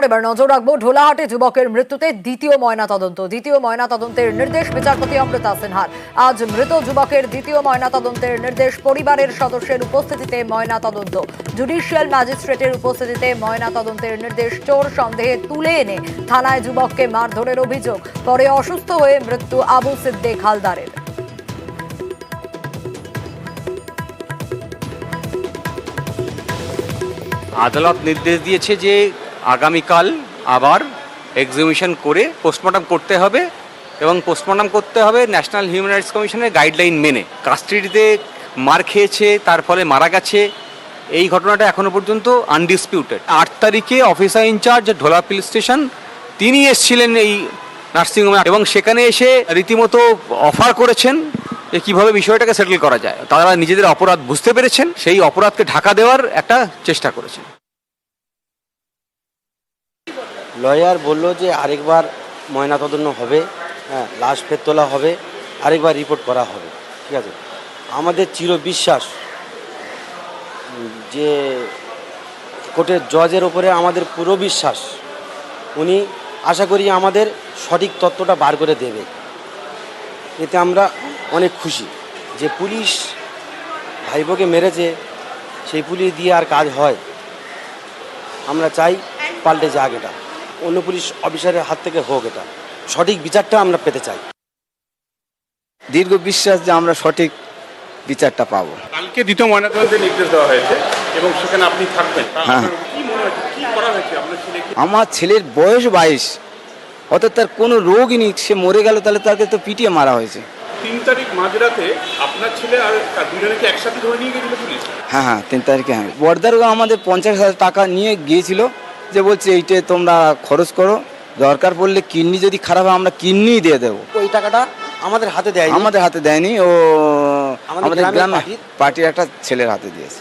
এবার নজর রাখবো ঢোলাহাটে যুবকের মৃত্যুতে দ্বিতীয় ময়নাতদন্তের নির্দেশ বিচারপতি অমৃতা সিনহার। আজ মৃত যুবকের দ্বিতীয় ময়নাতদন্তের নির্দেশ, পরিবারের সদস্যের উপস্থিতিতে ময়নাতদন্ত, জুডিশিয়াল ম্যাজিস্ট্রেটের উপস্থিতিতে ময়নাতদন্তের নির্দেশ। চোর সন্দেহে তুলে এনে থানায় যুবককে মারধরের অভিযোগ, পরে অসুস্থ হয়ে মৃত্যু আবু সিদ্দিক হালদারের। আদালত নির্দেশ দিয়েছে যে আগামীকাল আবার এক্সিবিশন করে পোস্টমর্টম করতে হবে এবং পোস্টমর্টম করতে হবে ন্যাশনাল হিউম্যান রাইটস কমিশনের গাইডলাইন মেনে। কাস্টাডিতে মার খেয়েছে, তার ফলে মারা গেছে, এই ঘটনাটা এখনো পর্যন্ত আনডিসপিউটেড। 8 তারিখে অফিসার ইনচার্জ ঢোলা পুলিশ স্টেশন তিনি এসেছিলেন এই নার্সিংহোমে এবং সেখানে এসে রীতিমতো অফার করেছেন যে কীভাবে বিষয়টাকে সেটেল করা যায়। তারা নিজেদের অপরাধ বুঝতে পেরেছেন, সেই অপরাধকে ঢাকা দেওয়ার একটা চেষ্টা করেছেন। লয়ার বলল যে আরেকবার ময়নাতদন্ত হবে, হ্যাঁ, লাশ ফের তোলা হবে, আরেকবার রিপোর্ট করা হবে, ঠিক আছে। আমাদের চির বিশ্বাস যে কোর্টের জজের ওপরে আমাদের পুরো বিশ্বাস, উনি আশা করি আমাদের সঠিক তথ্যটা বার করে দেবে। এতে আমরা অনেক খুশি যে পুলিশ ভাইপোকে মেরেছে, সেই পুলিশ দিয়ে আর কাজ হয়। আমরা চাই পাল্টে যাক, এটা অন্য পুলিশ অফিসারের হাত থেকে হোক, এটা সঠিক বিচারটা আমরা পেতে চাই। দীর্ঘ বিশ্বাস যে আমরা সঠিক বিচারটা পাবো। কালকে দ্বিতীয় ময়নাতদন্তের নির্দেশ দেওয়া হয়েছে এবং সেখানে আপনি থাকবেন। হ্যাঁ। কি মনে হচ্ছে, কি করা হয়েছে আপনার ছেলেকে? আমার ছেলের বয়স 22, অর্থাৎ তার কোনো রোগই নেই, সে মরে গেল, তাহলে তাকে তো পিটিয়ে মারা হয়েছে। 3 তারিখ মাঝরাতে আপনার ছেলে আর তার দুজনকে একসাথে ধরে নিয়ে গেছিল পুলিশ? হ্যাঁ, 3 তারিখে। হ্যাঁ, বর্দারও আমাদের 50,000 টাকা নিয়ে গিয়েছিল, যে বলছে এইটা তোমরা খরচ করো, দরকার পড়লে কিডনি যদি খারাপ হয় আমরা কিডনি দিয়ে দেবো। ওই টাকাটা আমাদের হাতে দেয়নি, আমাদের হাতে দেয়নি, ও আমাদের গ্রামের গ্রামের পার্টির একটা ছেলের হাতে দিয়েছে।